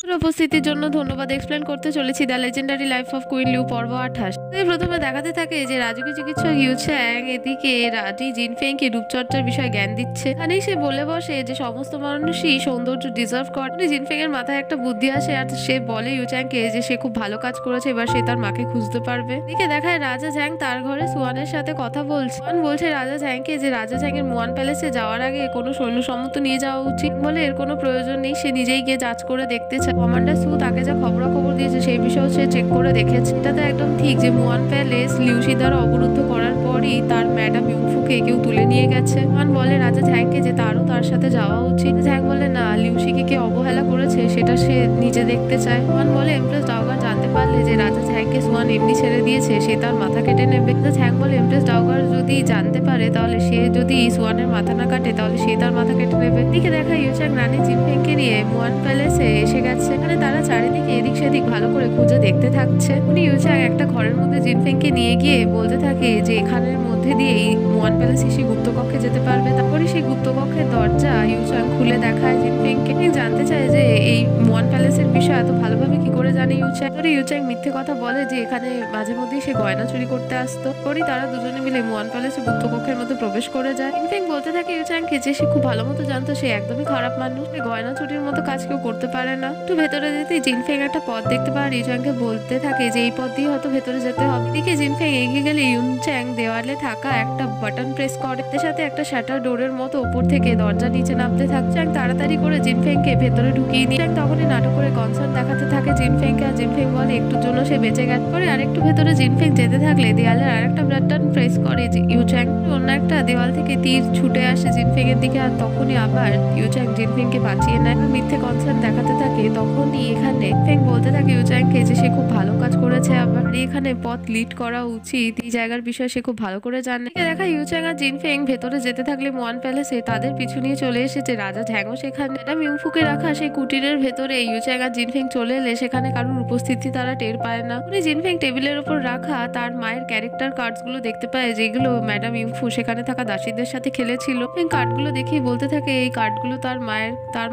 উপস্থিতির জন্য ধন্যবাদ। এক্সপ্লেন করতে চলেছি the legendary life of queen Liu পর্ব 28। প্রথমে দেখাতে থাকে যে রাজকীয় চিকিৎসক ইউ চ্যাং এদিকে রানী জিনফেং কে রূপচর্চার বিষয়ে জ্ঞান দিচ্ছে। এখানেই সে বলে বসে যে সমস্ত মানুষই সৌন্দর্য ডিজার্ভ করে। জিনফেং এর মাথায় একটা বুদ্ধি আসে আর সে বলে ইউ চ্যাং কে যে সে খুব ভালো কাজ করেছে, এবার সে তার মাকে খুঁজতে পারবে। এদিকে দেখায় রাজা ঝ্যাং তার ঘরে সুয়ানের সাথে কথা বলছে। সুয়ান বলছে রাজা ঝ্যাংকে যে রাজা ঝ্যাং এর মুয়ান প্যালেসে যাওয়ার আগে কোনো সৈন্য সম্মত নিয়ে যাওয়া উচিত বলে এর কোনো প্রয়োজন নেই, সে নিজেই গিয়ে যাচ করে দেখতে চায়। কমান্ডার সু তাকে যা খবরাখবর দিয়েছে সেই বিষয়েও সে চেক করে দেখেছে। এটা তো একদম ঠিক যে মুয়ান প্যালেস লিউসি দ্বারা অবরুদ্ধ করার পরই তার ম্যাডাম ইউফুকে কেউ তুলে নিয়ে গেছে। মুয়ান বলে রাজা ঝ্যাংকে যে তারও তার সাথে যাওয়া উচিত। ঝ্যাং বলে না, লিউসিকে কে অবহেলা করেছে সেটা সে নিজে দেখতে চায়। মুয়ান বলে এমপ্রেস ডাওগার জানতে পারলে যে রাজা ঝ্যাংকে সুয়ান এমনি ছেড়ে দিয়েছে সে তার মাথা কেটে নেবে। ঝ্যাং বলে এমপ্রেস ডাওগার যদি জানতে পারে তাহলে সে যদি সুয়ানের মাথা না কাটে তাহলে সে তার মাথা কেটে নেবে। এদিকে দেখা ইউ চ্যাং রানী জিনফেংকে নিয়ে মুয়ান প্যালেসে এসে গেছে। মানে তারা চারিদিকে এদিক সেদিক ভালো করে খুঁজে দেখতে থাকছে। উনি ইউ চ্যাং একটা ঘরের মধ্যে জিনফেংকে নিয়ে গিয়ে বলতে থাকে যে এখানের মধ্যে দিয়েই মুয়ান প্যালেসে সেই গুপ্তকক্ষে যেতে পারবে। তারপরে সেই গুপ্তকক্ষের দরজা ইউ চ্যাং খুলে দেখায় জিনফেংকে। জানতে চায় যে এই মুয়ান প্যালেসের বিষয় এত ভালোভাবে কি করে জানে ইউ চ্যাং। ইউ চ্যাং মিথ্যে কথা বলে যে এখানে মাঝে মধ্যেই সে গয়না চুরি করতে আসতো। পরই তারা দুজনে মিলে মুয়ান প্যালেসের গুপ্তকক্ষের মধ্যে প্রবেশ করে যায়। জিনফেং বলতে থাকে ইউ চ্যাংকে যে সে খুব ভালো মতো জানতো সে একদমই খারাপ মানুষ, গয়না চুরির মতো কাজ কেউ করতে পারে না। একটু ভেতরে যেতে জিনফেং একটা পথ দেখতে পায় আর ইউ চ্যাংকে বলতে থাকে যে এই পথ দিয়ে হয়তো ভেতরে যেতে হবে। এদিকে জিনফেং এগিয়ে গেলে ইউ চ্যাং দেওয়ালে থাকা একটা বাটন প্রেস করে, এর সাথে একটা শাটার ডোরের মতো উপর থেকে দরজা নিচে নামতে থাকে। চ্যাং তাড়াতাড়ি করে জিনফেংকে ভেতরে ঢুকিয়ে দিয়ে তখনই নাটক করে কনসার্ন দেখাতে থাকে জিনফেংকে। আর জিনফেং বলে একটুর জন্য সে বেঁচে গেছে। পরে আরেকটু ভেতরে জিনফেং যেতে থাকলে দেয়ালের আরেকটা বাটন প্রেস করে ইউ চ্যাং। অন্য একটা দেওয়াল থেকে তীর ছুটে আসে জিনফেং এর দিকে আর তখনই আবার ইউ চ্যাং জিনফেংকে বাঁচিয়ে নেয়। মিথ্যে কনসার্ন দেখাতে থাকে। তখনই এখানে ফেং বলতে থাকে ইউ চ্যাংকে যে সে খুব ভালো কাজ করেছে, আবার এখানে পথ লিড করা উচিত এই জায়গার বিষয়ে সে খুব ভালো করে জানে। দেখা ইউ চ্যাং আর জিনফেং ভেতরে যেতে থাকলে মুয়ান প্যালেসে তাদের পিছু নিয়ে চলে এসেছে রাজা ঝ্যাংও সেখানে। ম্যাডাম ইউফুকে রাখা সেই কুটিরের ভেতরে ইউ চ্যাং আর জিনফেং চলে এলে সেখানে কারোর উপস্থিতি তারা টের পায় না। উনি জিনফেং টেবিলের উপর রাখা তার মায়ের ক্যারেক্টার কার্ডস গুলো দেখতে পায় যেগুলো ম্যাডাম ইউফু সেখানে থাকা দাসীদের সাথে খেলেছিল। কার্ডগুলো দেখেই বলতে থাকে এই কার্ডগুলো তার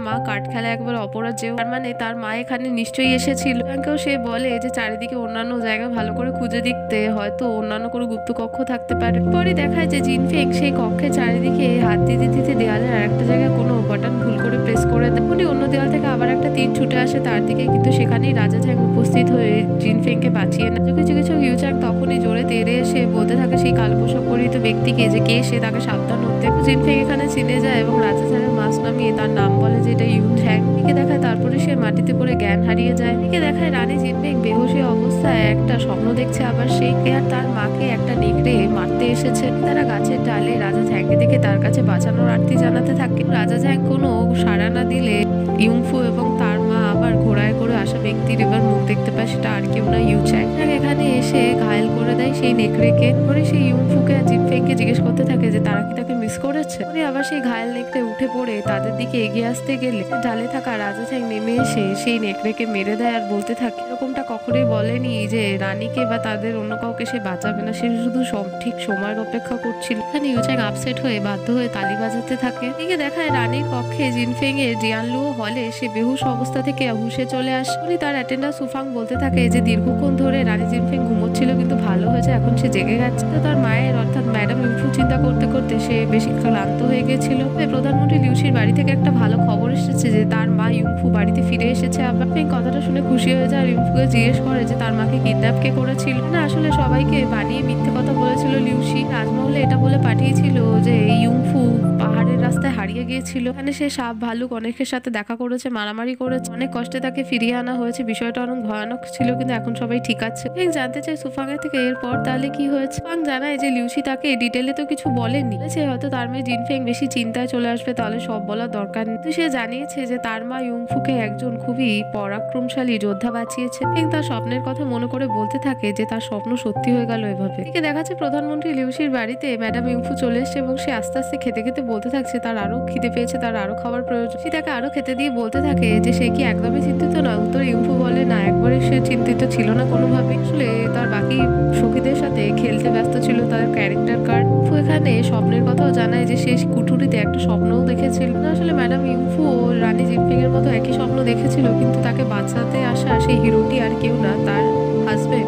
মা কার্ড খেলা একবার অপরাজেয়, তার মানে তার মা এখানে নিশ্চয়ই এসেছিল। সে বলে যে চারিদিকে অন্যান্য জায়গা ভালো করে খুঁজে দেখতে, হয়তো অন্যান্য কোনো গুপ্ত কক্ষ থাকতে পারে। পরে দেখায় যে জিনফেং সেই কক্ষের চারিদিকে হাত দিতে দিতে দেওয়ালের আরেকটা জায়গায় কোনো বাটন ভুল করে প্রেস করে দেয়। উনি অন্য দেওয়াল থেকে আবার একটা তীর ছুটে আসে তার দিকে, কিন্তু সেখানেই রাজা ঝ্যাং উপস্থিত হয়ে জিনফেংকে বাঁচিয়ে নেয়। চিকিৎসক ইউ চ্যাং তখনই জোরে তেড়ে এসে বলতে থাকে সেই কালো পোশাক পরিহিত ব্যক্তিকে যে কে সে তাকে সাবধান হতে। জিনফেং এখানে চিনে যায় এবং রাজা ঝ্যাংয়ের মাছ নামিয়ে তার নাম বলে যে এটা ইউন ঝ্যাং। একে দেখায় তারপরে সে মাটিতে পড়ে জ্ঞান হারিয়ে যায়। একে দেখায় রানী জিনফেং বেহুশী অবস্থায় একটা স্বপ্ন দেখছে, আবার সেই আর তার মাকে একটা নেকড়ে মারতে এসেছে। তারা গাছের ডালে রাজা ঝ্যাংকে দেখে তার কাছে বাঁচানোর আর্তি জানাতে থাকে। রাজা ঝ্যাং কোনো সাড়া না দিলে ইউংফু এবং তার মা আবার ঘোড়ায় করে আসা ব্যক্তির এবার মুখ দেখতে পায়, সেটা আর কেউ না ইউ চ্যাং। এখানে এসে ঘায়েল করে দেয় সেই নেকড়েকে। পরে সেই ইউংফুকে আর জিনফেংকে জিজ্ঞেস করতে থাকে যে তারা কি তাকে মিস করেছে। পরে আবার সেই ঘায়েল নেকড়ে উঠে পড়ে তাদের দিকে এগিয়ে আসতে গেলে ডালে থাকা রাজা ঝ্যাং নেমে এসে সেই নেকড়েকে মেরে দেয় আর বলতে থাকে এরকমটা কখনোই বলেনি যে রানীকে বা তাদের অন্য কাউকে সে বাঁচাবে না, সে শুধু ঠিক সময়ের অপেক্ষা করছিল। এখানে ইউ চ্যাং আপসেট হয়ে বাধ্য হয়ে তালি বাজাতে থাকে। এদিকে দেখায় রানীর কক্ষে জিনফেং এর জিয়ানলু হলে সে বেহুশ অবস্থা থেকে হুশে চলে আসে। উনি তার অ্যাটেন্ডার সুফাং বলতে থাকে যে দীর্ঘক্ষণ ধরে রানী জিনফেং ঘুমোচ্ছিল কিন্তু ভালো হয়েছে এখন সে জেগে গেছে। তো তার মায়ের অর্থাৎ ম্যাডাম ইউফু চিন্তা করতে করতে সে বেশি ক্লান্ত হয়ে গেছিল। প্রধানমন্ত্রী লিউসির বাড়ি থেকে একটা ভালো খবর এসেছে যে তার মা ইউফু বাড়িতে ফিরে এসেছে। আবার কথাটা শুনে খুশি হয়ে যায় আর ইউফুকে জিজ্ঞেস করে যে তার মাকে কিডন্যাপ কে করেছিল। না, আসলে সবাইকে বানিয়ে মিথ্যে কথা বলেছিল লিউসি। রাজমহলে এটা বলে পাঠিয়েছিল যে ইউফু পাহাড়ের রাস্তায় হারিয়ে গিয়েছিল। এখানে সে সাপ ভালুক অনেকের সাথে দেখা করেছে, মারামারি করেছে, অনেক কষ্টে তাকে ফিরিয়ে আনা হয়েছে। বিষয়টা অনেক ভয়ানক ছিল কিন্তু এখন সবাই ঠিক আছে। জানতে চাই সুফাং এর থেকে এরপর তাহলে কি হয়েছে। সুফাং জানায় যে লিউসি তাকে ডিটেলে তো কিছু বলেনি, সে হয়তো তার মেয়ে জিনফেং বেশি চিন্তায় চলে আসবে তাহলে সব বলার দরকার নেই। সে জানিয়েছে যে তার মা ইউংফুকে একজন খুবই পরাক্রমশালী যোদ্ধা বাঁচিয়েছে। তার স্বপ্নের কথা মনে করে বলতে থাকে যে তার স্বপ্ন সত্যি হয়ে গেল এভাবে। দেখাচ্ছে প্রধানমন্ত্রী লিউসির বাড়িতে ম্যাডাম ইউংফু চলে এসছে এবং সে আস্তে আস্তে খেতে খেতে বলতে থাকছে তার আরো খিদে পেয়েছে, তার আরো খাবার প্রয়োজন। সে তাকে আরো খেতে দিয়ে বলতে থাকে যে সে কি একদমই চিন্তিত নয়। উত্তরে ইউফু বলে না, একবারে সে চিন্তিত ছিল না কোনোভাবে। আসলে তার বাকি সখীদের সাথে খেলতে ব্যস্ত ছিল, তাদের ক্যারেক্টার কার্ড। ইউফু এখানে স্বপ্নের কথাও জানায় যে সে কুঠুরিতে একটা স্বপ্নও দেখেছিল। আসলে ম্যাডাম ইউফু ও রানী জিনফিং এর মতো একই স্বপ্ন দেখেছিল, কিন্তু তাকে বাঁচাতে আসা সেই হিরোটি আর কেউ না, তার হাজবেন্ড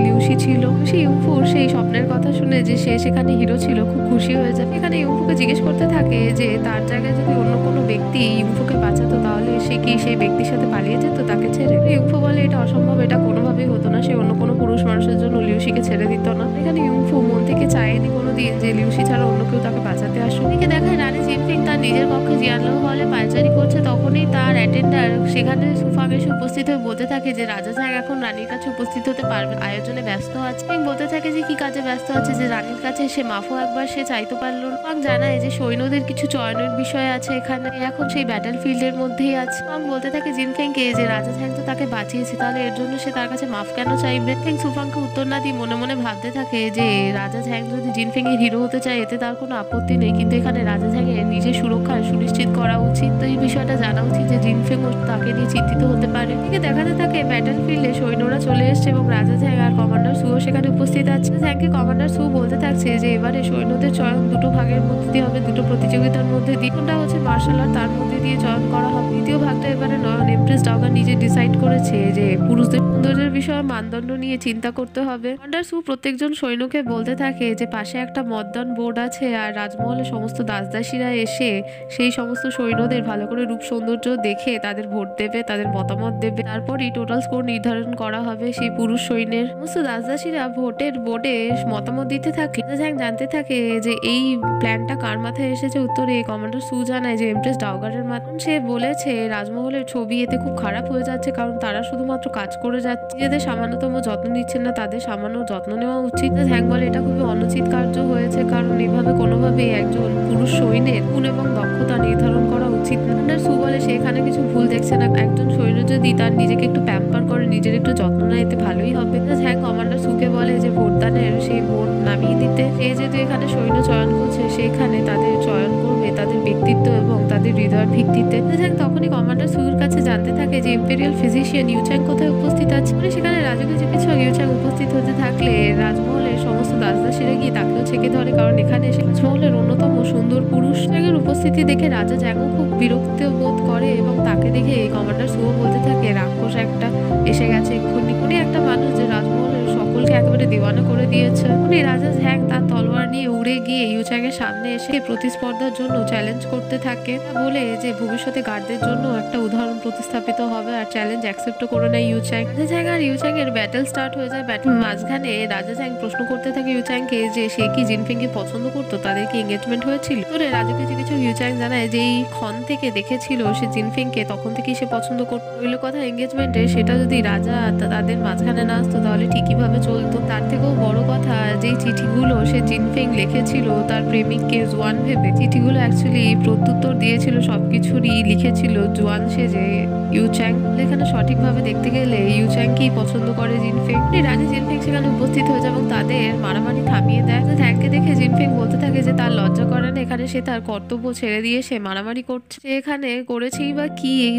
লিউসি ছিল। সে ইউফুর সেই স্বপ্নের কথা শুনে যে সে সেখানে হিরো ছিল খুব খুশি হয়ে যায়। এখানে ইউফুকে জিজ্ঞেস করতে থাকে যে তার জায়গায় যদি অন্য কোনো ব্যক্তি ইউফুকে বাঁচাতো তাহলে সে কি সেই ব্যক্তির সাথে পালিয়ে যেত তাকে ছেড়ে। ইউফু বলে এটা অসম্ভব, এটা কোনোভাবেই হতো না, সে অন্য কোনো পুরুষ মানুষের জন্য লিউসিকে ছেড়ে দিত না। এখানে ইউফু মন থেকে চায়নি কোনোদিন যে লিউসি ছাড়া অন্য কেউ তাকে বাঁচাতে আসুক। একে দেখায় রানী জিনফিং তার নিজের পক্ষে জিয়ানলাও হলে পায়চারি করছে। তখনই তার অ্যাটেন্ডার সেখানে সুফাং এসে উপস্থিত হয়ে বলতে থাকে যে রাজা ঝ্যাং এখন রানীর কাছে উপস্থিত হতে পারবে, আয়োজনে ব্যস্ত আছে। বলতে থাকে যে কি কাজে ব্যস্ত আছে, যে রানীর কাছে সে মাফও একবার সে চাইতে পারলো না। জানায় যে সৈন্যদের কিছু চয়নের বিষয় আছে, এখানে এখন সেই ব্যাটল ফিল্ডের মধ্যেই আছে। বলতে থাকে জিনফেংকে যে রাজা ঝ্যাং তো তাকে বাঁচিয়েছে, তাহলে এর জন্য সে তার কাছে মাফ কেন চাইবে। সুফাংকে উত্তর না দিয়ে মনে মনে ভাবতে থাকে যে রাজা ঝ্যাং যদি জিনফেং এর হিরো হতে চায় এতে তার কোনো আপত্তি নেই, কিন্তু এখানে রাজা ঝ্যাং এর নিজের সুরক্ষা সুনিশ্চিত করা উচিত। তো এই বিষয়টা জানা উচিত যে জিনফেং তাকে নিয়ে চিন্তিত হতে পারে। এদিকে দেখাতে থাকে ব্যাটল ফিল্ডে সৈন্যরা চলে এসছে এবং রাজা ঝ্যাং আর কমান্ডার সুও সেখানে উপস্থিত আছে। ঝ্যাংকে কমান্ডার সু বলতে থাকছে যে এবারে সৈন্যদের চয়ন দুটো ভাগের মধ্যে দিয়ে হবে, দুটো প্রতিযোগিতার মধ্যে দিয়ে। কোনটা হচ্ছে মার্শাল আর্ট, তার মধ্যে দিয়ে চয়ন করা হবে। দ্বিতীয় ভাগটা এবারে নয়ন এমপ্রেস ডাওগান নিজে ডিসাইড করেছে যে পুরুষদের সৌন্দর্যের বিষয়ে মানদণ্ড নিয়ে চিন্তা করতে হবে। কমান্ডার সু প্রত্যেকজন সৈন্যকে বলতে থাকে যে পাশে একটা মতদান বোর্ড আছে আর রাজমহলে সমস্ত দাসদাসীরা এসে সেই সমস্ত সৈন্যদের ভালো করে রূপ সৌন্দর্য দেখে তাদের ভোট দেবে, তাদের মতামত দেবে। তারপরই টোটাল স্কোর নির্ধারণ করা হবে সেই পুরুষ সৈন্যের। সমস্ত দাসদাসীরা ভোটের বোর্ডে মতামত দিতে থাকে। ঝ্যাং জানতে থাকে যে এই প্ল্যানটা কার মাথায় এসেছে। উত্তরে কমান্ডার সু জানায় যে এমপ্রেস ডাওগারের মাধ্যমে। সে বলেছে রাজমহলের ছবি এতে খুব খারাপ হয়ে যাচ্ছে, কারণ তারা শুধুমাত্র কাজ করে যাচ্ছে, নিজেদের সামান্যতম যত্ন নিচ্ছেন না, তাদের সামান্য যত্ন নেওয়া উচিত। ঝ্যাং বলে এটা খুবই অনুচিত কার্য হয়েছে, কারণ এভাবে কোনোভাবেই একজন পুরুষ সৈন্যের গুণ এবং দক্ষতা নির্ধারণ করা উচিত না। কমান্ডার সু বলে সে এখানে কিছু ভুল দেখছে না, একজন সৈন্য যদি তার নিজেকে একটু প্যাম্পার করে, নিজের একটু যত্ন নেয় এতে ভালোই হবে। ঝ্যাং কমান্ডার সুকে বলে যে ভোটদানের সেই ভোট নামিয়ে দিতে। সে যেহেতু এখানে সৈন্য চয়ন করছে সেখানে তাদের চয়ন করবে তাদের ব্যক্তিত্ব এবং তাদের হৃদয়ের ভিত্তিতে। ঝ্যাং তখনই কমান্ডার সুর কাছে জানতে থাকে যে ইম্পেরিয়াল ফিজিশিয়ান ইউচ্যাং কোথায় উপস্থিত আছে। সেখানে রাজকীয় চিকিৎসক ইউচ্যাং উপস্থিত হতে থাকলে রাজমহলের সমস্ত দাসদাসীরা গিয়ে তাকেও ছেকে ধরে, কারণ এখানে এসে রাজমহলের অন্যতম সুন্দর পুরুষ ঝ্যাংয়ের উপস্থিতি দেখে রাজা ঝ্যাংও খুব বিরক্ত বোধ করে এবং তাকে দেখে কমান্ডার সুও বলতে থাকে রাক্ষস একটা এসে গেছে এক্ষুনি। উনি একটা মানুষ যে রাজমহলের সকলকে একেবারে দিওয়ানা করে দিয়েছে। উনি রাজা ঝ্যাং তার তলোয়ার নিয়ে উড়ে গিয়ে ইউচ্যাং এর সামনে এসে প্রতিস্পর্ধার জন্য চ্যালেঞ্জ করতে থাকে, বলে যে ভবিষ্যতে গার্ডদের জন্য একটা উদাহরণ প্রতিস্থাপিত হবে আর চ্যালেঞ্জ অ্যাকসেপ্ট করে নেয় ইউচ্যাং। রাজা ঝ্যাং আর ইউচ্যাং এর ব্যাটল স্টার্ট হয়ে যায়। ব্যাটল মাঝখানে রাজা ঝ্যাং প্রশ্ন করতে থাকে ইউচ্যাংকে যে সে কি জিনফিং কে পছন্দ করতো, তাদের কি এঙ্গেজমেন্ট হয়েছিল। তোরে রাজকীয় চিকিৎসক ইউচ্যাং জানায় যে এই ক্ষণ থেকে দেখেছিল সে জিনফিং কে, তখন থেকেই সে পছন্দ করতো। রইল কথা এঙ্গেজমেন্টে, সেটা যদি রাজা তাদের মাঝখানে না আসতো তাহলে ঠিকই ভাবে চলতো। তার থেকেও বড় কথা যেই চিঠিগুলো সে জিনফিং লিখেছিল তার প্রেমিককে জুয়ান ভেবে, চিঠিগুলো অ্যাকচুয়ালি প্রত্যুত্তর দিয়েছিল সবকিছুরই লিখেছিল জুয়ান সেজে ইউচ্যাং। এখানে সঠিকভাবে দেখতে গেলে ইউচ্যাংকেই পছন্দ করে জিনফিং। রানী জিনফিং সেখানে উপস্থিত হয়ে যায় এবং তাদের মারামারি থামিয়ে দেয়। ঝ্যাংকে দেখে জিনফিং বলতে থাকে যে তার লজ্জা করে না, এখানে সে তার কর্তব্য ছেড়ে দিয়ে সে মারামারি করছে, সে এখানে করেছেই বা কি এই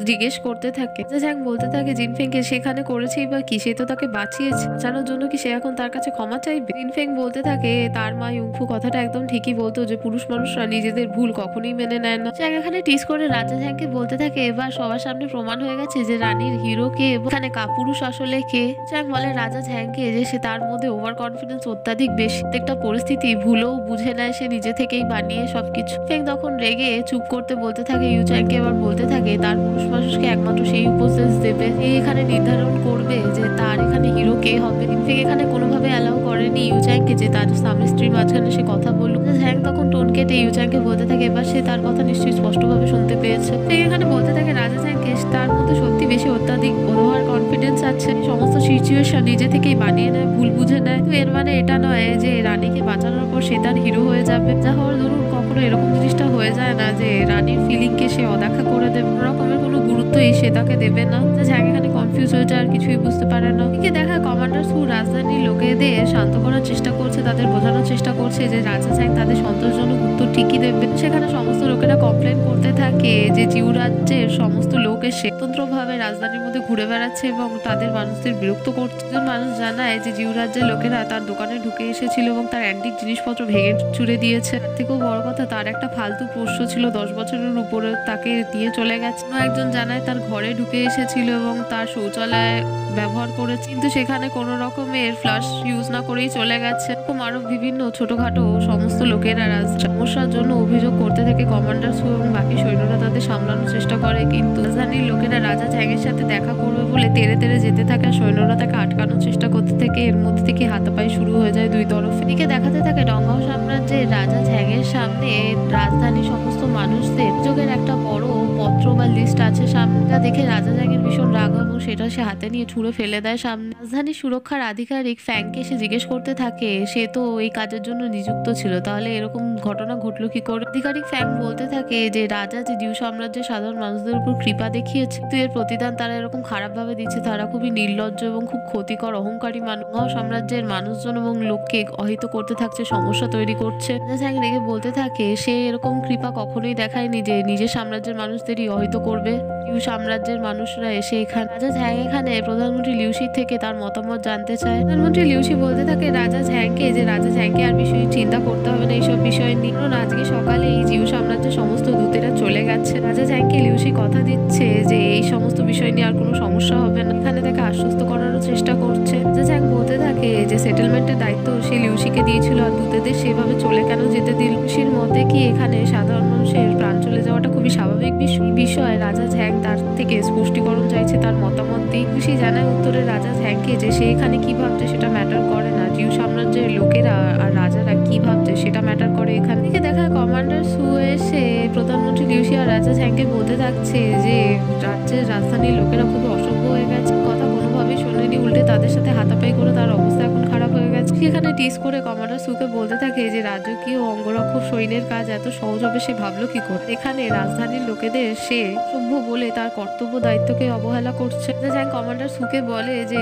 জিজ্ঞেস করতে থাকে। ঝ্যাং বলতে থাকে জিনফিংকে সেখানে করেছেই বা কি, সে তো তাকে বাঁচিয়েছে, বাঁচানোর জন্য কি সে এখন তার কাছে ক্ষমা চাইবে। জিনফিং বলতে থাকে তার মা ইউংফু কথাটা একদম ঠিকই বলতো যে পুরুষ মানুষরা নিজেদের ভুল কখনোই মেনে নেয় না। ঝ্যাং এখানে টিস করে রাজা ঝ্যাংকে বলতে থাকে এবার সবার সামনে প্রমাণ হয়ে গেছে যে রানীর হিরো কে এবং এখানে কাপুরুষ আসলে কে। ঝ্যাং বলে রাজা ঝ্যাংকে যে সে তার মধ্যে ওভার কনফিডেন্স অত্যাধিক বেশি, প্রত্যেকটা পরিস্থিতি ভুলও বুঝে নেয়, সে নিজে থেকেই বানিয়ে সবকিছু। ফেং তখন রেগে চুপ করতে বলতে থাকে ইউচ্যাংকে, এবার বলতে থাকে তার পুরুষ মানুষকে একমাত্র সেই উপদেশ দেবে, সে এখানে নির্ধারণ করবে যে তার এখানে হিরো কে হবে। ফেং এখানে কোনোভাবে অ্যালাউ করেনি ইউচ্যাংকে যে তার স্বামী স্ত্রীর মাঝখানে সে কথা বলুক। ঝ্যাং তখন টোন কেটে ইউচ্যাংকে বলতে থাকে এবার সে তার কথা নিশ্চয়ই স্পষ্টভাবে শুনতে পেয়েছে। ফেং এখানে বলতে থাকে রাজা ঝ্যাংকে তার মধ্যে সত্যি বেশি অত্যাধিক ওভার কনফিডেন্স আছে, সমস্ত সিচুয়েশন নিজে থেকেই বানিয়ে নেয়, ভুল বুঝে নেয়। তো এর মানে এটা নয় যে রানীকে বাঁচানোর পর সে তার হিরো হয়ে যাবে। যা হওয়ার ধরুন কখনো এরকম জিনিসটা হয়ে যায় না যে রানীর ফিলিংকে সে অদেখা করে দেবে, কোনো রকমের কোনো গুরুত্বই সে তাকে দেবে না। ঝ্যাং এখানে কনফিউজ হয়ে যায় আর কিছুই বুঝতে পারে না। এদিকে দেখা কমান্ডার সু রাজধানীর লোকেদের শান্ত করার চেষ্টা করছে, তাদের বোঝানোর চেষ্টা করছে যে রাজা ঝ্যাং তাদের সন্তোষজনক উত্তর ঠিকই দেবে। সেখানে সমস্ত লোকেরা কমপ্লেন করতে থাকে যে জিউ রাজ্যের সমস্ত লোক এসে স্বতন্ত্রভাবে রাজধানীর মধ্যে ঘুরে বেড়াচ্ছে এবং তাদের মানুষদের বিরক্ত করছে। একজন মানুষ জানায় যে জিউ রাজ্যের লোকেরা তার দোকানে ঢুকে এসেছিল এবং তার অ্যান্টিক জিনিসপত্র ভেঙে চুরে দিয়েছে। তার থেকেও বড় কথা, তার একটা ফালতু পোষ্য ছিল 10 বছরের উপরে, তাকে দিয়ে চলে গেছে। একজন জানায় তার ঘরে ঢুকে এসেছিল এবং তার শৌচালয় ব্যবহার করেছে, কিন্তু সেখানে কোনো রকমের ফ্লাশ ইউজ না করেই চলে গেছে। আরো বিভিন্ন ছোটখাটো সমস্ত লোকেরা সমস্যার জন্য অভিযোগ করতে থাকে কমান্ডার সু এবং বাকি সৈন্যরা তাদের সামলানোর চেষ্টা করে, কিন্তু রাজধানীর লোকেরা রাজা ঝ্যাংয়ের সাথে দেখা করবে বলে তেড়ে তেড়ে যেতে থাকে। সৈন্যরা তাকে আটকানোর চেষ্টা করতে থাকে। এর মধ্যে থেকে হাতাপাই শুরু হয়ে যায় দুই তরফে। এদিকে দেখাতে থাকে ডংগাও সাম্রাজ্যের রাজা ঝ্যাংয়ের সামনে রাজধানীর সমস্ত মানুষদের যোগের একটা বড় পত্র বা লিস্ট আছে সামনে। দেখে রাজা ঝ্যাংয়ের ভীষণ রাগ হয় এবং সেটা সে হাতে নিয়ে ছুঁড়ে ফেলে দেয় সামনে। রাজধানীর সুরক্ষার আধিকারিক ফ্যাংকে সে জিজ্ঞেস করতে থাকে সে তো এই কাজের জন্য নিযুক্ত ছিল, তাহলে এরকম ঘটনা ঘটলো কি করে। আধিকারিক ফ্যাং বলতে থাকে যে রাজা যে জিউ সাম্রাজ্যের সাধারণ মানুষদের উপর কৃপা দেখিয়েছে, কিন্তু এর প্রতিদান তারা এরকম খারাপ ভাবে দিচ্ছে। তারা খুবই নির্লজ্জ এবং খুব ক্ষতিকর অহংকারী মানুষ। সাম্রাজ্যের মানুষজন এবং লোককে অহিত করতে থাকছে, সমস্যা তৈরি করছে। রাজা ঝ্যাং রেগে বলতে থাকে সে এরকম কৃপা কখনোই দেখায়নি যে নিজের সাম্রাজ্যের মানুষদেরই অহিত করবে। জিউ সাম্রাজ্যের মানুষরা এসে এখানে রাজা ঝ্যাং এখানে প্রধানমন্ত্রী লিউশির থেকে তার মতামত জানতে চায়। প্রধানমন্ত্রী লিউশি বলতে থাকে রাজা ঝ্যাংকে যে রাজা ঝ্যাংকে আর বিষয়ে চিন্তা করতে হবে না এইসব বিষয় নিয়ে, কারণ আজকে সকালে এই জিউ সাম্রাজ্যের সমস্ত দূতেরা চলে গেছে। রাজা ঝ্যাংকে লিউশি কথা দিচ্ছে যে এই সমস্ত বিষয় নিয়ে আর কোনো সমস্যা হবে না। এখানে তাকে আশ্বস্ত করারও চেষ্টা করছে। রাজা ঝ্যাং বলতে থাকে যে সেটেলমেন্টের দায়িত্ব সে লিউশিকে দিয়েছিল, আর দূতেদের সেভাবে চলে কেন যেতে দিল। লিউশির মতে কি এখানে সাধারণ মানুষের প্রাণ চলে যাওয়াটা খুবই স্বাভাবিক বিষয়। রাজা ঝ্যাং তার থেকে স্পষ্টীকরণ চাইছে, তার মতামত দিয়ে। লিউশি জানায় উত্তরে রাজা ঝ্যাংকে যে সে এখানে কি ভাবছে সেটা ম্যাটার করে না, জিউ সাম্রাজ্যের লোকেরা আর রাজারা কি ভাবছে সেটা ম্যাটার করে। এখান থেকে দেখা কমান্ডার সু এসে প্রধানমন্ত্রী লিউশি আর রাজা ঝ্যাংকে বলতে থাকছে যে রাজ্যের রাজধানীর লোকেরা খুবই অসভ্য হয়ে গেছে, কথা কোনোভাবেই শোনেনি, উল্টে তাদের সাথে হাতাপাই করে তার অবস্থা এখন খারাপ হয়ে গেছে। সেখানে টিস করে কমান্ডার সুকে বলতে থাকে যে রাজকীয় অঙ্গরক্ষক সৈন্যের কাজ এত সহজ হবে সে ভাবলো কি করে। এখানে রাজধানীর লোকেদের সে সভ্য বলে তার কর্তব্য দায়িত্বকে অবহেলা করছে। ঝ্যাং কমান্ডার সুকে বলে যে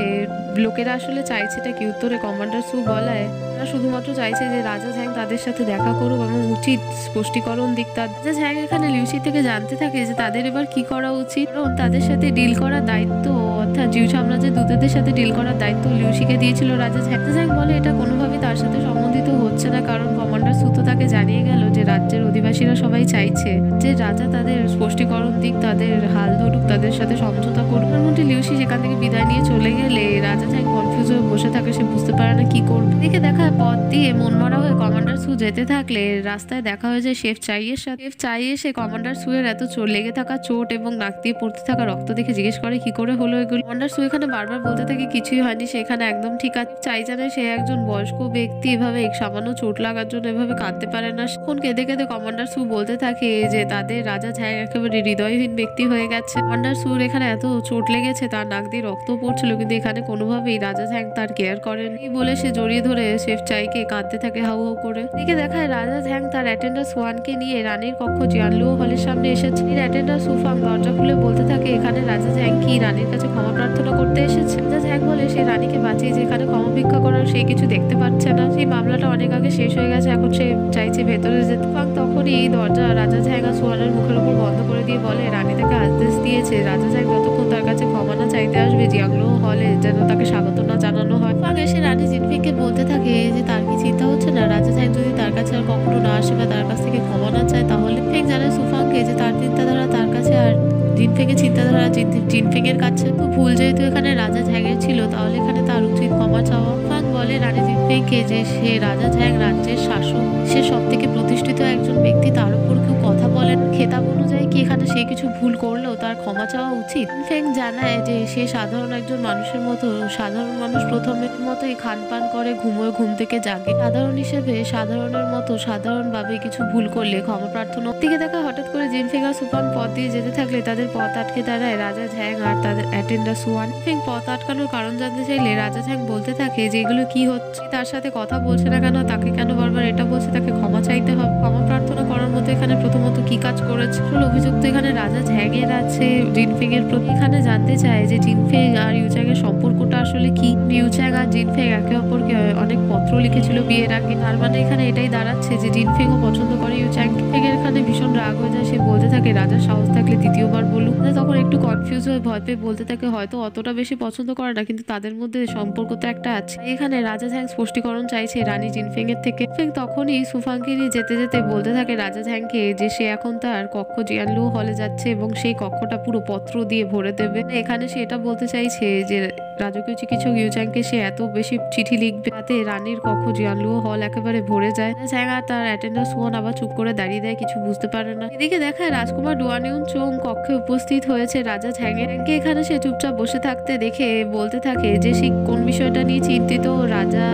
লোকেরা আসলে চাইছেটা কি। উত্তরে কমান্ডার সু বলায় তারা শুধুমাত্র চাইছে যে রাজা ঝ্যাং তাদের সাথে দেখা করুক এবং উচিত স্পষ্টীকরণ দিক। রাজা ঝ্যাং এখানে লিউশি থেকে জানতে থাকে যে তাদের এবার কি করা উচিত, কারণ তাদের সাথে ডিল করার দায়িত্ব অর্থাৎ জিউ সাম্রাজ্যের দূতদের সাথে ডিল করার দায়িত্ব লিউশিকে দিয়েছিল রাজা ঝ্যাং। রাজা ঝ্যাং বলে এটা কোনোভাবেই তার সাথে সম্বন্ধিত হচ্ছে না, কারণ কমান্ডার সু তো তাকে জানিয়ে গেল যে রাজ্যের অধিবাসীরা সবাই চাইছে যে রাজা তাদের স্পষ্টীকরণ দিক, তাদের হাল ধরুক, তাদের সাথে সমঝোতা করুক। প্রধানমন্ত্রী লিউশি সেখান থেকে বিদায় নিয়ে চলে গেলে রাজা ঝ্যাং কনফিউজ হয়ে বসে থাকে, সে বুঝতে পারে না কি করবে। এদিকে দেখা পথ দিয়ে মনমরা হয়ে কমান্ডার সু যেতে থাকলে রাস্তায় দেখা হয়ে যায় শেফ চাইয়ের সাথে। শেফ চাই এসে কমান্ডার সু এর এত লেগে থাকা চোট এবং নাক দিয়ে পড়তে থাকা রক্ত দেখে জিজ্ঞেস করে কি করে হলো এগুলো। কমান্ডার সু এখানে বারবার বলতে থাকে কিছুই হয়নি, সেখানে একদম ঠিক আছে। চাই জানে সে একজন বয়স্ক ব্যক্তি, এভাবে সামান্য চোট লাগার জন্য এভাবে কাঁদতে পারে না। এখন কেঁদে কেঁদে কমান্ডার সু বলতে থাকে যে তাদের রাজা ঝ্যাং একেবারে হৃদয়হীন ব্যক্তি হয়ে গেছে। কমান্ডার সুর এখানে এত চোট লেগেছে, তার নাক দিয়ে রক্ত পড়ছিল, কিন্তু এখানে কোনোভাবেই রাজা ঝ্যাং তার কেয়ার করেনি বলে সে জড়িয়ে ধরে শেফ চাইকে কাঁদতে থাকে হাউ হাউ করে। এদিকে দেখায় রাজা ঝ্যাং তার অ্যাটেন্ডার সোয়ানকে নিয়ে রানীর কক্ষ জিয়ানলুও হলের সামনে এসেছে। অ্যাটেন্ডার সুফাং দরজা খুলে বলতে থাকে এখানে রাজা ঝ্যাং কি রানীর কাছে ক্ষমা প্রার্থনা করতে এসেছে। রাজা ঝ্যাং বলে সে রানীকে বাঁচিয়ে যেখানে ক্ষমা ভিক্ষা করার সেই কিছু দেখতে পাচ্ছে না, সেই মামলাটা অনেক আগে শেষ হয়ে গেছে, এখন সে চাইছে ভেতরে যেতে। তখনই এই দরজা রাজা ঝ্যাং আর সোয়ানের মুখের উপর বন্ধ করে দিয়ে বলে রানী তাকে আদেশ দিয়েছে রাজা ঝ্যাং যতক্ষণ তার কাছে ক্ষমা না চাইতে আসবে জিয়াংলো হলে যেন তাকে স্বাগত না জানানো হয়। এসে রানী জিনফিংকে বলতে থাকে যে তার কি চিন্তা হচ্ছে না, রাজা ঝ্যাং যদি তার কাছে আর কখনো না আসে বা তার কাছ থেকে ক্ষমা না চায় তাহলে। ফেং জানায় সুফাংকে যে তার চিন্তাধারা তার কাছে আর জিনফেংয়ের চিন্তাধারা জিনফেংয়ের কাছে তো ভুল, যেহেতু এখানে রাজা ঝ্যাংয়ের ছিল তাহলে এখানে তার উচিত ক্ষমা চাওয়া। ফাং বলে রানী জিনফেংকে যে সে রাজা ঝ্যাং রাজ্যের শাসক, সে সব থেকে প্রতিষ্ঠিত একজন ব্যক্তি, তার উপর কেউ কথা বলেন খেতাব অনুযায়ী কি এখানে সে কিছু ভুল করলেও তার ক্ষমা চাওয়া উচিত। ফেং জানায় যে সে সাধারণ একজন মানুষের মতো, সাধারণ মানুষ প্রথমের মতোই খান পান করে, ঘুমোয়, ঘুম থেকে জাগে, সাধারণ হিসেবে সাধারণের মতো সাধারণভাবে কিছু ভুল করলে ক্ষমা প্রার্থনা। দিকে দেখা হঠাৎ করে জিনফেং আর সুফান পথ দিয়ে যেতে থাকলে তাদের পথ আটকে দাঁড়ায় রাজা ঝ্যাং আর তাদের অ্যাটেন্ডার সুয়ান। ফেং পথ আটকানোর কারণ জানতে চাইলে রাজা ঝ্যাং বলতে থাকে যে এগুলো কি হচ্ছে, তার সাথে কথা বলছে না কেন, তাকে কেন বারবার এটা বলছে তাকে ক্ষমা চাইতে হবে, ক্ষমা প্রার্থনা করার মতো এখানে প্রথমত কি কাজ করেছে। অভিযুক্ত এখানে রাজা ঝ্যাংয়ের আছে জিনফেং এর প্রতি। এখানে জানতে চায় যে জিনফেং আর ইউচ্যাং এর সম্পর্কটা আসলে কি। ইউচ্যাং আর জিনফেং একে অপরকে অনেক পত্র লিখেছিল বিয়ের আগে, তার মানে এখানে এটাই দাঁড়াচ্ছে যে জিনফেংও পছন্দ করে ইউচ্যাং। এর এখানে ভীষণ রাগ হয়ে যায়, সে বলতে থাকে রাজার সাহস থাকলে দ্বিতীয়বার বলুক। তখন একটু কনফিউজ হয়ে ভয় পেয়ে বলতে থাকে হয়তো অতটা বেশি পছন্দ করে না, কিন্তু তাদের মধ্যে সম্পর্ক তো একটা আছে। এখানে রাজা ঝ্যাং স্পষ্টীকরণ চাইছে রানী জিনফেং এর থেকে। তখনই সুফাংকে নিয়ে যেতে যেতে বলতে থাকে রাজা ঝ্যাংকে যে সে এখন তার কক্ষ জিয়ানলু হলে যাচ্ছে এবং সেই কক্ষটা পুরো পত্র দিয়ে ভরে দেবে। এখানে সে এটা বলতে চাইছে যে রাজকীয় চিকিৎসক ইউচাংকে সে এত বেশি চিঠি লিখবে তাতে রানীর কক্ষ জিয়ানলু হল একেবারে ভরে যায়। ঝ্যাং আর তার অ্যাটেন্ডার সুয়ান আবার চুপ করে দাঁড়িয়ে দেয়, কিছু বুঝতে পারে না। এদিকে দেখায় রাজকুমার ডুয়ানিউন চোং কক্ষে উপস্থিত হয়েছে রাজা ঝ্যাংকে। এখানে সে চুপচাপ বসে থাকতে দেখে বলতে থাকে যে সে কোন বিষয়টা নিয়ে চিন্তিত। রাজা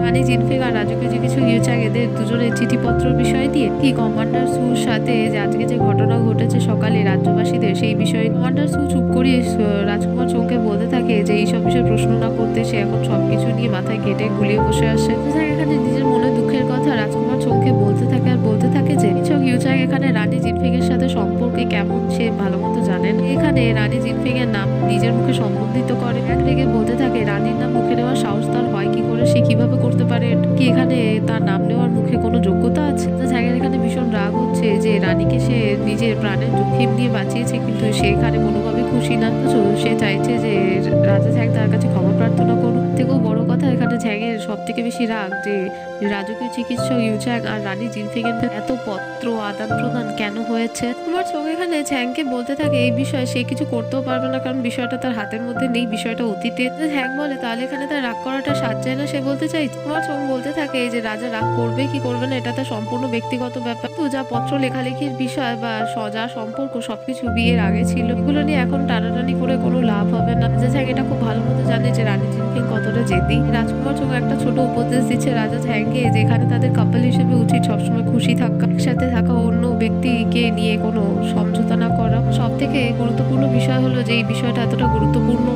রানী জিনফেং আর রাজকীয় চিকিৎসক ইউচাং এদের দুজনের চিঠিপত্রের বিষয় দিয়ে কি কমান্ডার সুর সাথে যে আজকে যে ঘটনা ঘটেছে সকালে রাজ্যবাসীদের সেই বিষয়ে। কমান্ডার সু চুপ করিয়ে রাজকুমার চোংকে বলতে থাকে যে এইসব বিষয়ে প্রশ্ন না করতে, সে এখন সবকিছু নিয়ে মাথায় ঘেটে গুলিয়ে বসে আসে। এখানে নিজের মনে দুঃখের কথা রাজকুমার চোংকে বলতে থাকে আর বলতে থাকে যে চিকিৎসক ইউচাং এখানে রানী জিনফেং এর সাথে সম্পর্কে কেমন সে ভালো মতো জানেন। এখানে রানী জিনফেং এর নাম নিজের মুখে সম্বোধিত করে। এক রেগে বলতে থাকে রানীর নাম মুখে নেওয়ার সাহস তার হয় কি করে, সে কিভাবে করতে পারে, কি এখানে তার নাম নেওয়ার মুখে কোনো যোগ্যতা আছে? ঝ্যাংয়ের এখানে ভীষণ রাগ হচ্ছে যে রানীকে সে নিজের প্রাণের জোখিম নিয়ে বাঁচিয়েছে, কিন্তু সে এখানে কোনোভাবে খুশি না। সে চাইছে যে রাজা ঝ্যাং তার কাছে ক্ষমা প্রার্থনা করুক। থেকেও বড় কথা এখানে ঝ্যাংয়ের সব থেকে বেশি রাগ যে রাজকীয় চিকিৎসক ইউচাং আর রানী জিনফেং এর এত পত্র আদান প্রদান কেন হয়েছে। তোমার চোখ এখানে ঝ্যাংকে বলতে থাকে এই বিষয়ে সে কিছু করতেও পারবে না, কারণ বিষয়টা তার হাতের মধ্যে নেই, বিষয়টা অতীতে। ঝ্যাং বলে তাহলে এখানে তার রাগ করাটা সাজছে না, সে বলতে চাই। তোমার চোখ বলতে থাকে যে রাজা রাগ করবে কি করবে না এটা তার সম্পূর্ণ ব্যক্তিগত ব্যাপার। তো যা পত্র লেখালেখির বিষয় বা যা সম্পর্ক সবকিছু বিয়ের আগে ছিল, এগুলো নিয়ে এখন টানাটানি করে কোনো লাভ হবে না। ঝ্যাং এটা খুব ভালো মতো জানে যে রানী জিনফেং কতটা জেদি। রাজকুমার চোখ একটা ছোট উপদেশ দিচ্ছে রাজা ঝ্যাংকে, যেখানে তাদের কাপল হিসেবে উচিত সবসময় খুশি থাকা, একসাথে থাকা, অন্য ব্যক্তিকে নিয়ে কোনো সমঝোতা না করা। সব থেকে গুরুত্বপূর্ণ বিষয় হলো যে এই বিষয়টা এতটা গুরুত্বপূর্ণ।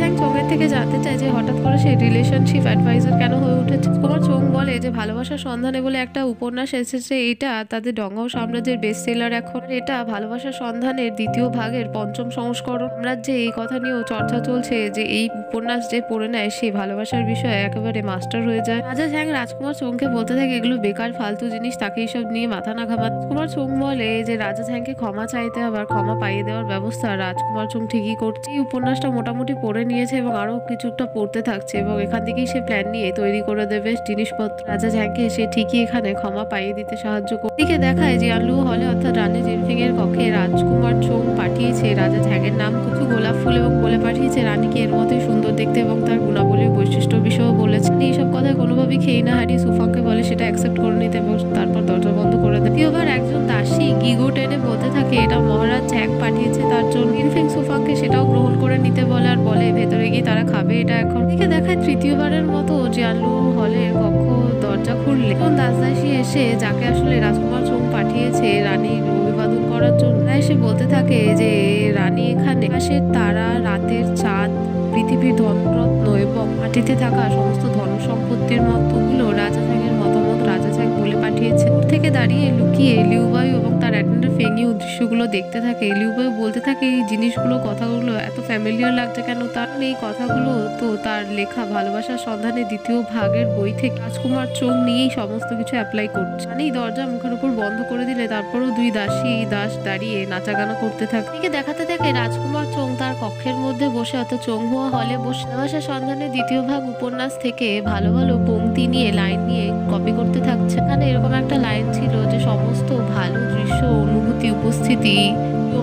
ঝ্যাং চোঙের থেকে জানতে চায় যে হঠাৎ করে সে রিলেশনশিপ অ্যাডভাইজার কেন হয়ে উঠেছে। কুমার চোং বলে যে ভালোবাসার সন্ধানে বলে একটা উপন্যাস এসেছে, এটা তাদের ডঙ্গাও সাম্রাজ্যের বেস্ট সেলার। এখন এটা ভালোবাসার সন্ধানের দ্বিতীয় ভাগের ৫ম সংস্করণ। সাম্রাজ্যে এই কথা নিয়েও চর্চা চলছে যে এই উপন্যাস যে পড়ে নেয় সে ভালোবাসার বিষয়ে একেবারে মাস্টার হয়ে যায়। রাজা ঝ্যাং রাজকুমার চোংকে বলতে থাকে এগুলো বেকার ফালতু জিনিস, তাকে এইসব নিয়ে মাথা না ঘামাতে। কুমার চোং বলে যে রাজা ঝ্যাংকে ক্ষমা চাইতে আবার ক্ষমা পাইয়ে দেওয়ার ব্যবস্থা রাজকুমার চোং ঠিকই করছে। এই উপন্যাসটা মোটামুটি পড়ে নিয়েছে এবং আরো কিছুটা পড়তে থাকছে এবং এখান থেকেই সে প্ল্যান নিয়ে তৈরি করে দেবে জিনিসপত্র। রাজা ঝ্যাংকে সে ঠিকই এখানে ক্ষমা পাইয়ে দিতে সাহায্য করে। দিকে দেখায় জিয়ানলু হলে অর্থাৎ রানী জিনফেং এর কক্ষে রাজকুমার চোং পাঠিয়েছে রাজা ঝ্যাংয়ের নাম কিছু গোলাপ ফুল এবং বলে পাঠিয়েছে রানীকে এর মতোই সুন্দর দেখতে এবং তার গুণাবলীর বৈশিষ্ট্য বিষয়েও বলেছে। এইসব কথা কোনোভাবেই খেয়ে না হারিয়ে সুফাংকে বলে সেটা অ্যাকসেপ্ট করে নিতে এবং তারপর দরজা বন্ধ করে দেয়। দ্বিতীয়বার একজন দাসী গিগো টেনে বলতে থাকে এটা মহারাজ ঝ্যাং পাঠিয়েছে তার জন্য। জিনফেং সুফাংকে সেটাও গ্রহণ করে নিতে বলে আর বলে ভেতরে গিয়ে তারা খাবে এটা এখন। দিকে দেখায় তৃতীয়বারের মতো জিয়ানলু হলের কক্ষ দরজা খুললে দাসদাসী এসে যাকে আসলে রাজকুমার চোং পাঠিয়েছে রানীর অভিবাদন করার জন্য এসে বলতে থাকে যে রানী এখানে আকাশের তারা, রাতের চাঁদ, পৃথিবীর ধনরত্ন এবং মাটিতে থাকা সমস্ত ধন সম্পত্তির মতগুলো রাজা ঝ্যাংয়ের মতামত রাজা ঝ্যাং বলে পাঠিয়েছে। দূর থেকে দাঁড়িয়ে লুকিয়ে লিউবায়ু এবং তার অ্যাটেন্ডার ফেংইউ দৃশ্যগুলো দেখতে থাকে। লিউবায়ু বলতে থাকে এই জিনিসগুলো কথাগুলো এত ফ্যামিলিয়ার লাগছে কেন, তার এই কথাগুলো তো তার লেখা ভালোবাসার সন্ধানে দ্বিতীয় ভাগের বই থেকে রাজকুমার চোং নিয়েই সমস্ত কিছু অ্যাপ্লাই করছে। মানে দরজা মুখের উপর বন্ধ করে দিলে তারপরও দুই দাস দাঁড়িয়ে নাচাগানা করতে থাকে। এদিকে দেখাতে থাকে রাজকুমার চোং তার কক্ষের মধ্যে বসে অর্থাৎ চোং হুয়া হলে বসে ভালোবাসার সন্ধানে দ্বিতীয় ভাগ উপন্যাস থেকে ভালো ভালো পংক্তি নিয়ে লাইন নিয়ে কপি করতে থাকছে। এখানে এরকম একটা লাইন ছিল যে সমস্ত ভালো দৃশ্য, অনুভূতি, উপস্থিতি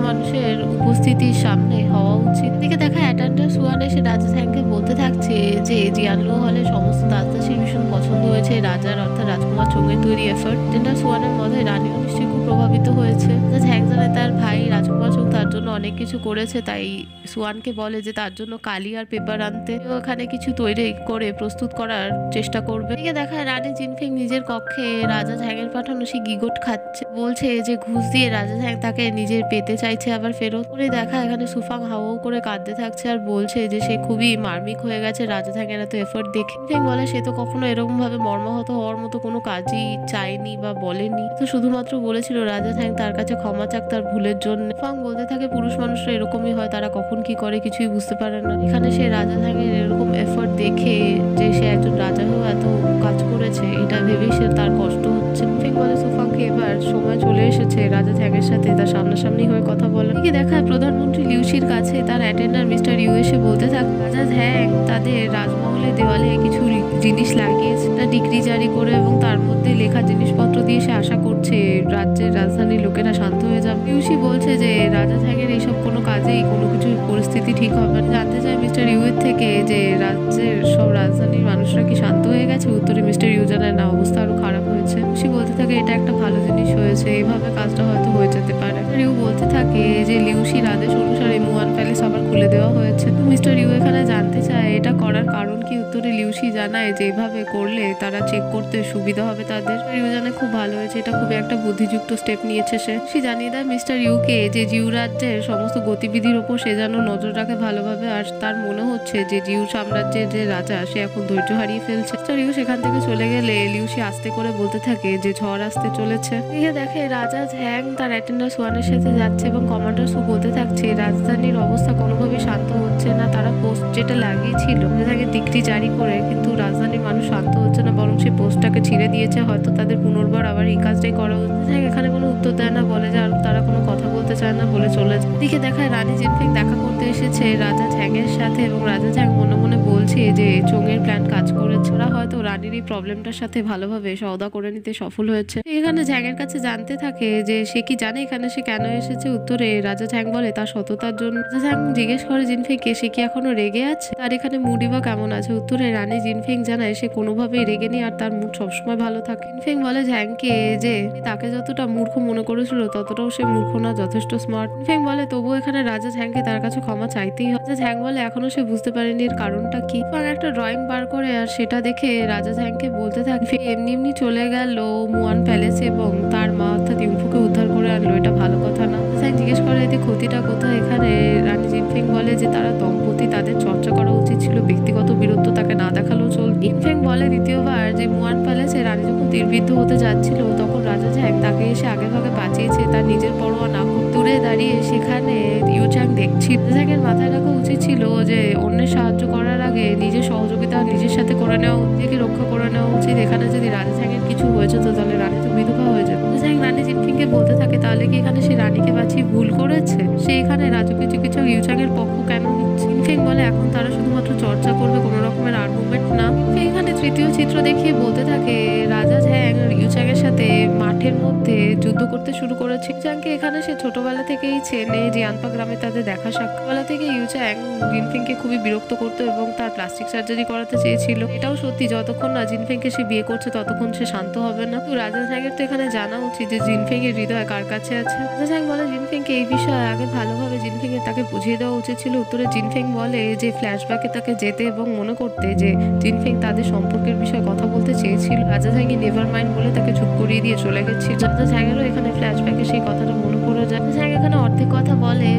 মানুষের উপস্থিতির সামনে হওয়া উচিত। এদিকে দেখা অ্যাটেন্ডার সুয়ান এসে রাজা ঝ্যাংকে বলতে থাকছে যে জিয়ানলু হলে সমস্ত দাসদাসীর ভীষণ পছন্দ হয়েছে রাজার অর্থাৎ রাজকুমার চোং এর তৈরি এফার্ট। অ্যাটেন্ডার সুয়ানের মধ্যে রানীও নিশ্চয়ই খুব প্রভাবিত হয়েছে। ঝ্যাং জানে তার ভাই রাজকুমার চোং তার জন্য অনেক কিছু করেছে, তাই সুয়ানকে বলে যে তার জন্য কালি আর পেপার আনতে, ওখানে কিছু তৈরি করে প্রস্তুত করার চেষ্টা করবে। এদিকে দেখা রানী জিনফেং নিজের কক্ষে রাজা ঝ্যাংয়ের পাঠানো সেই গিগোট খাচ্ছে, বলছে যে ঘুষ দিয়ে রাজা ঝ্যাং তাকে নিজের পেতে চাইছে আবার ফেরত করে। দেখা এখানে সুফাং হাও করে কাঁদতে থাকছে আর বলছে যে সে খুবই মার্মিক হয়ে গেছে রাজা ঝ্যাংয়ের এত এফোর্ট দেখে। জিনফেং বলে সে তো কখনো এরকম ভাবে মর্মাহত হওয়ার মতো কোনো কাজই চায়নি বা বলেনি, তো শুধুমাত্র বলেছিল রাজা ঝ্যাং তার কাছে ক্ষমা চাক তার ভুলের জন্য। সুফাং বলতে থাকে পুরুষ পুরুষ মানুষরা এরকমই হয়, তারা কখন কি করে কিছুই বুঝতে পারে না। এখানে সে রাজা ঝ্যাংয়ের এরকম এফর্ট দেখে যে সে একজন রাজা হয়েও এত কাজ করেছে এটা ভেবেই সে তার কষ্ট হচ্ছে। জিনফেং বলে সুফাংকে এবার সময় চলে এসেছে রাজা ঝ্যাংয়ের সাথে তার সামনাসামনি হয়ে কথা বলা। এদিকে দেখায় প্রধানমন্ত্রী লিউশির কাছে তার অ্যাটেন্ডার মিস্টার ইউ এসে বলতে থাকে রাজা ঝ্যাং তাদের রাজমহলের দেওয়ালে কিছু জিনিস লাগিয়েছে, তা ডিগ্রি জারি করে এবং তার মধ্যে লেখা জিনিসপত্র দিয়ে সে আশা করছে রাজ্যের রাজধানীর লোকেরা শান্ত হয়ে যাবে। লিউশি বলছে যে রাজা ঝ্যাংয়ের এইসব কোনো কাজেই কোনো কিছু পরিস্থিতি ঠিক হবে না। জানতে চায় মিস্টার ইউ এর থেকে যে রাজ্যের সব রাজধানীর মানুষরা কি শান্ত হয়ে গেছে। উত্তরে মিস্টার ইউ জানায় না, অবস্থা আরো খারাপ হয়েছে। লিউশি বলতে থাকে এটা একটা ভালো জিনিস হয়েছে, এইভাবে কাজটা হয়তো হয়ে যেতে পারে। ইউ বলতে থাকে যে লিউশির আদেশ অনুসারে মুয়ান প্যালেস আবার খুলে দেওয়া হয়েছে। মিস্টার ইউ এখানে জানতে চায় এটা করার কারণ কি। উত্তরে লিউশি জানায় যে এইভাবে করলে তারা চেক করতে সুবিধা হবে তাদের। ইউ জানে খুব ভালো হয়েছে, এটা খুবই একটা বুদ্ধিযুক্ত স্টেপ নিয়েছে সে জানিয়ে দেয় মিস্টার ইউকে যে জিউ রাজ্যের সমস্ত গতিবিধির ওপর সে যেন নজর রাখে ভালোভাবে। আর তার মনে হচ্ছে যে জিউ সাম্রাজ্যের যে রাজা সে এখন ধৈর্য হারিয়ে ফেলছে। মিস্টার ইউ সেখান থেকে চলে গেলে লিউশি আস্তে করে বলতে থাকে যে ঝড় আসতে চলেছে। দেখে রাজা ঝ্যাং তার অ্যাটেন্ডার সোয়ানের সাথে যাচ্ছে এবং কমান্ডার সু বলতে থাকছে রাজধানীর অবস্থা কোনোভাবেই শান্ত হচ্ছে না। তারা পোস্ট যেটা লাগিয়েছিল তাকে ডিগ্রি জারি করে, কিন্তু রাজধানীর মানুষ শান্ত হচ্ছে না, বরং সেই পোস্টটাকে ছিঁড়ে দিয়েছে। হয়তো তাদের পুনর্বার আবার এই কাজটাই করা উচিত। এখানে কোনো উত্তর দেয় না, বলে যে আর তারা কোনো কথা বলতে চায় না বলে চলে যায়। দিকে দেখায় রানী জিনফেং দেখা করতে এসেছে রাজা ঝ্যাংয়ের সাথে এবং রাজা ঝ্যাং মনে মনে বলছে যে চোঙের প্ল্যান কাজ করেছে। ওরা হয়তো রানীর এই প্রবলেমটার সাথে ভালোভাবে সওদা করে নিতে সফল হয়েছে। এখানে ঝ্যাংয়ের কাছে জানতে থাকে যে সে কি জানে এখানে সে কেন এসেছে। উত্তরে রাজা ঝ্যাং বলে তার সততার জন্য। রাজা ঝ্যাং জিজ্ঞেস করে জিনফেংকে সে কি এখনো রেগে আছে, তার এখানে মুডই বা কেমন আছে। উত্তরে রানী জিনফেং জানায় সে কোনোভাবেই রেগে নেই আর তার মুড সবসময় ভালো থাকে। জিনফেং বলে ঝ্যাংকে যে তাকে যতটা মূর্খ মনে করেছিল ততটাও সে মূর্খ না, যথেষ্ট স্মার্ট। জিনফেং বলে তবুও এখানে রাজা ঝ্যাংকে তার কাছে ক্ষমা চাইতেই হয়। রাজা ঝ্যাং বলে এখনো সে বুঝতে পারেনি এর কারণটা কি। একটা ড্রয়িং বার করে আর সেটা দেখে রাজা ঝ্যাংকে বলতে থাকে এমনি এমনি চলে গেল মুয়ান প্যালেস এবং তার মা অর্থাৎ ইউফুকে উদ্ধার করে আনলো, এটা ভালো কথা না। ঝ্যাং জিজ্ঞেস করে এতে ক্ষতিটা কোথায়। এখানে রানী জিনফেং বলে যে তারা দম্পতি, তাদের চর্চা করা উচিত ছিল, ব্যক্তিগত বীরত্ব তাকে না দেখালেও চল। জিনফেং বলে দ্বিতীয়বার যে মুয়ান প্যালেসে রানী যখন তীরবিদ্ধ হতে যাচ্ছিল তখন রাজা ঝ্যাং তাকে এসে আগে ভাগে বাঁচিয়েছে, তার নিজের পরোয়া না করে দূরে দাঁড়িয়ে সেখানে ইউ ঝ্যাং দেখছিল। ঝ্যাংয়ের মাথায় রাখা উচিত ছিল যে অন্যের সাহায্য করার আগে নিজের সহযোগিতা নিজের সাথে করে নেওয়া, নিজেকে রক্ষা করে নেওয়া উচিত। এখানে যদি রাজা ঝ্যাংয়ের কিছু হয়েছে তো তাহলে রানী তো বিধবা হয়ে যেত। ঝ্যাং রানী জিনফিংকে বলতে থাকে তাহলে কি এখানে সে রানীকে বাঁচিয়ে ভুল করেছে, সে এখানে রাজকীয় চিকিৎসক ইউ ঝ্যাংয়ের পক্ষ কেন নিচ্ছে। জিনফিং বলে এখন তারা শুধুমাত্র চর্চা করবে, কোনো রকমের আর্গুমেন্ট না। এখানে তৃতীয় চিত্র দেখিয়ে বলতে থাকে রাজা ঝ্যাং ইউ ঝ্যাংয়ের সাথে মাঠের মধ্যে যুদ্ধ করতে শুরু করেছে। ইউ ঝ্যাংকে এখানে সে ছোটবেলা থেকেই চেনে, জিয়ানপা গ্রামে তাদের দেখা সাক্ষাৎবেলা থেকে ইউ ঝ্যাং জিনফিংকে খুবই বিরক্ত করতো এবং তার প্লাস্টিক সার্জারি করাতে চেয়েছিল। এটাও সত্যি, যতক্ষণ না জিনফিংকে সে বিয়ে করছে ততক্ষণ সে শান্ত হবে না। তো রাজা ঝ্যাংয়ের তো এখানে জানা উচিত যে জিনফিং এর হৃদয় কার কাছে আছে। রাজা ঝ্যাং বলে জিনফিংকে এই বিষয়ে আগে ভালোভাবে জিনফিং এর তাকে বুঝিয়ে দেওয়া উচিত ছিল। উত্তরে জিনফিং বলে যে ফ্ল্যাশব্যাকে তাকে যেতে এবং মনে করতে যে জিনফিং তাদের সম্পর্কের বিষয়ে কথা বলতে চেয়েছিল। রাজা ঝ্যাং নেভার মাইন্ড বলে তাকে চুপ করিয়ে দিয়ে চলে গেছিল। রাজা ঝ্যাংয়েরও এখানে ফ্ল্যাশব্যাকে সেই কথাটা মনে পড়ে যায়। ঝ্যাং এখানে অর্ধেক কথা বলে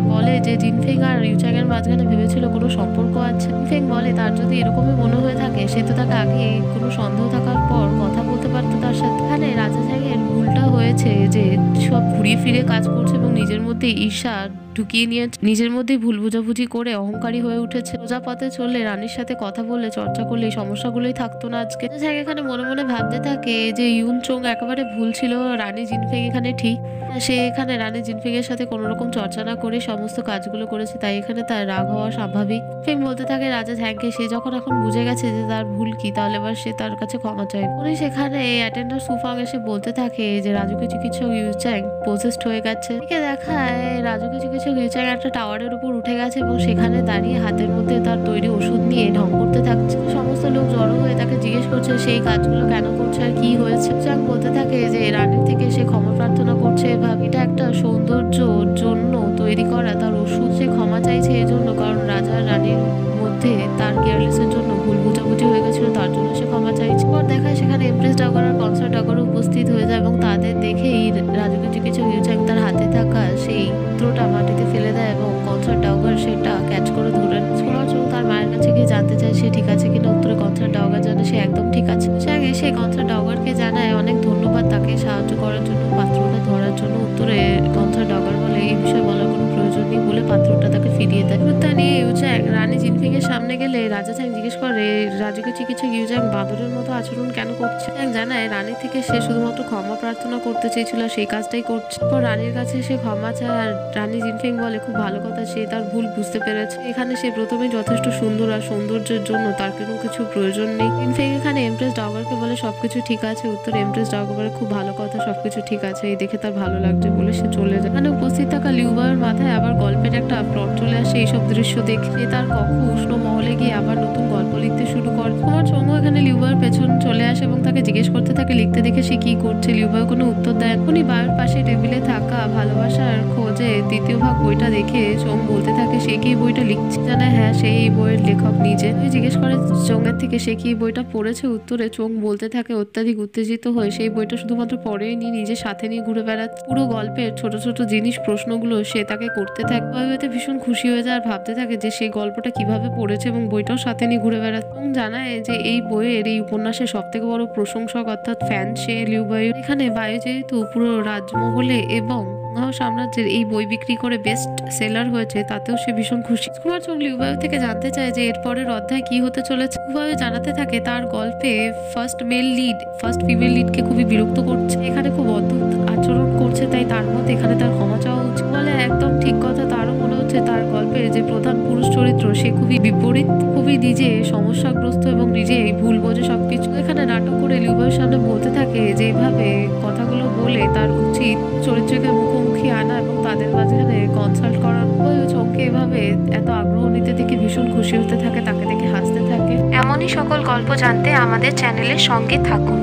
যে জিনফিং আর ইউ ঝ্যাংয়ের মাঝখানে ভেবেছিল কোনো সম্পর্ক আছে। জিনফিং বলে তার যদি এরকমই মনে হয়ে থাকে সে তো তাকে আগে কোনো সন্দেহ থাকার পর কথা বলতে পারতো তার সাথে। এখানে রাজা ঝ্যাংয়ের ভুলটা হয়েছে যে সব ঘুরিয়ে ফিরে কাজ করছে এবং নিজের মধ্যে ঈর্ষা ঢুকিয়ে নিয়ে নিজের মধ্যে ভুল বোঝাবুঝি করে অহংকারী হয়ে উঠেছে। সোজা পথে চললে রানীর সাথে কথা বললে চর্চা করলে এই সমস্যাগুলোই থাকতো না আজকে। ঝ্যাং এখানে মনে মনে ভাবতে থাকে যে ইউন চোং একেবারে ভুল ছিল, রানী জিনফিং এখানে ঠিক। সে এখানে রানী জিনফিং এর সাথে কোনো রকম চর্চা না করে সমস্ত কাজগুলো করেছে, তাই এখানে তার রাগ হওয়া স্বাভাবিক। ফিং বলতে থাকে রাজা ঝ্যাংকে সে যখন এখন বুঝে গেছে যে তার ভুল কি, তাহলে এবার সে তার কাছে ক্ষমা চাইবে। উনি সেখানে অ্যাটেন্ডার সুফাং এসে বলতে থাকে যে রাজকীয় চিকিৎসক ইউ চ্যাং পজেসড হয়ে গেছে। একে দেখায় রাজকীয় চিকিৎসক ইউ চ্যাং একটা টাওয়ারের উপর উঠে গেছে এবং সেখানে দাঁড়িয়ে হাতের মধ্যে তার তৈরি ওষুধ নিয়ে ঢং করতে থাকছে। সমস্ত লোক জড়ো হয়ে তাকে জিজ্ঞেস করছে সেই কাজগুলো কেন করছে আর কি হয়েছে। চ্যাং বলতে থাকে যে রানীর থেকে সে ক্ষমা প্রার্থনা করছে, ভাবিটা একটা সৌন্দর্যর জন্য তৈরি করা তার ওষুধ, সে ক্ষমা চাইছে এই জন্য কারণ রাজা রানীর মধ্যে তার কেয়ারলেসের জন্য ভুল বোঝাবুঝি হয়ে গেছিল, তার জন্য সে ক্ষমা চাইছে। পর দেখায় সেখানে এমপ্রেস ডাগর আর কনসার্ট ডাগর উপস্থিত হয়ে যায় এবং তাদের দেখেই রাজকীয় চিকিৎসক ইউ চ্যাং তার হাতে থাকা সেই সূত্রটা মাটিতে ফেলে দেয় এবং কনসার্ট ডাগর সেটা ক্যাচ করে ধরে তার মায়ের কাছে গিয়ে জানতে চায় সে ঠিক আছে কিনা। উত্তরে কনসার্ট ডাগর জানে সে একদম ঠিক আছে। সে কনসার্ট ডাগরকে জানায় অনেক ধন্যবাদ তাকে সাহায্য করার জন্য, পাত্রটা ধরার জন্য। উত্তরে কনসার্ট ডাগর বলে এই বিষয়ে বলার কোনো প্রয়োজন নেই বলে জিনফিং এর সামনে গেলে রাজা চ্যাং জিজ্ঞেস করে রাজকীয় চিকিৎসক ইউজাং বাদরের মতো আচরণ কেন করছে। চ্যাং জানায় রানী থেকে সে শুধুমাত্র ক্ষমা প্রার্থনা করতে চেয়েছিল, সেই কাজটাই করছে। পর রানীর কাছে সে ক্ষমা চায় আর রানী জিনফিং বলে খুব ভালো কথা, সে তার ভুল বুঝতে পেরেছে। এখানে সে প্রথমে যথেষ্ট সুন্দর আর সৌন্দর্যের জন্য তার কোনো কিছু প্রয়োজন নেই। জিনফিং এখানে এমপ্রেস ডাওগারকে বলে সবকিছু ঠিক আছে। উত্তর এমপ্রেস ডাওগার বলে খুব ভালো কথা, সবকিছু ঠিক আছে, এই দেখে তার ভালো লাগছে বলে সে চলে যায়। এখানে উপস্থিত থাকা লিউবাওয়ের মাথায় আবার গল্পের একটা প্লট চলে আসে। এইসব দৃশ্য দেখে সে তার কক্ষ উষ্ণ মহলে গিয়ে আবার নতুন গল্প লিখতে শুরু করে। কুমার চঙ্গু এখানে লিউবাওয়ের পেছন চলে আসে এবং তাকে জিজ্ঞেস করতে থাকে লিখতে দেখে সে কি করছে। লিউবাও কোনো উত্তর দেয়। উনি বায়োর পাশে টেবিলে থাকা ভালোবাসার খোঁজে দ্বিতীয় ভাগ বইটা দেখে চোং বলতে থাকে সে কি বইটা লিখছে। জানায় হ্যাঁ, সে এই বইয়ের লেখক নিজে। জিজ্ঞেস করে চোঙের থেকে সে কি বইটা পড়েছে। উত্তরে চোং বলতে থাকে অত্যাধিক উত্তেজিত হয়ে সেই বইটা শুধুমাত্র পড়েই নি, নিজের সাথে নিয়ে ঘুরে বেড়াচ্ছে। পুরো গল্পের ছোট ছোট জিনিস প্রশ্নগুলো সে তাকে করতে থাকে। এতে ভীষণ খুশি হয়ে যায় আর ভাবতে থাকে যে সেই গল্পটা কিভাবে পড়েছে এবং বইটাও সাথে নিয়ে ঘুরে বেড়াচ্ছে। এবং জানায় যে এই বইয়ের এই উপন্যাসের সব থেকে বড় প্রশংসক অর্থাৎ ফ্যান সে লিউবায়ু। এখানে বায়ু যেহেতু পুরো রাজমহলে এবং সাম্রাজ্যের এই বই বিক্রি করে বেস্ট সেলার হয়েছে, তাতেও সে ভীষণ খুশি। কুমার চং লিউবায়ু থেকে জানতে চায় যে এর পরের অধ্যায় কি হতে চলেছে। লিউবায়ু জানাতে থাকে তার গল্পে ফার্স্ট ফিমেল লিডকে খুবই বিরক্ত করছে, এখানে খুব অদ্ভুত আচরণ করছে, তাই তার মধ্যে এখানে তার ক্ষমা চাওয়া উচিত। বলে একদম ঠিক কথা, তারও মনে হচ্ছে তার গল্পের যে প্রধান পুরুষ চরিত্র সে খুবই বিপরীত, খুবই নিজে সমস্যাগ্রস্ত এবং নিজে ভুল বোঝে সবকিছু। এখানে নাটক করে লিউবায়ুর সামনে বলতে থাকে যে এভাবে কথাগুলো বলে তার উচিত চরিত্রকে মুখোমুখি আনা এবং তাদের মাঝখানে কনসাল্ট করার। চোখকে এভাবে এত আগ্রহ নিতে দেখে ভীষণ খুশি হতে থাকে, তাকে দেখে হাসতে থাকে। এমনই সকল গল্প জানতে আমাদের চ্যানেলের সঙ্গে থাকুন।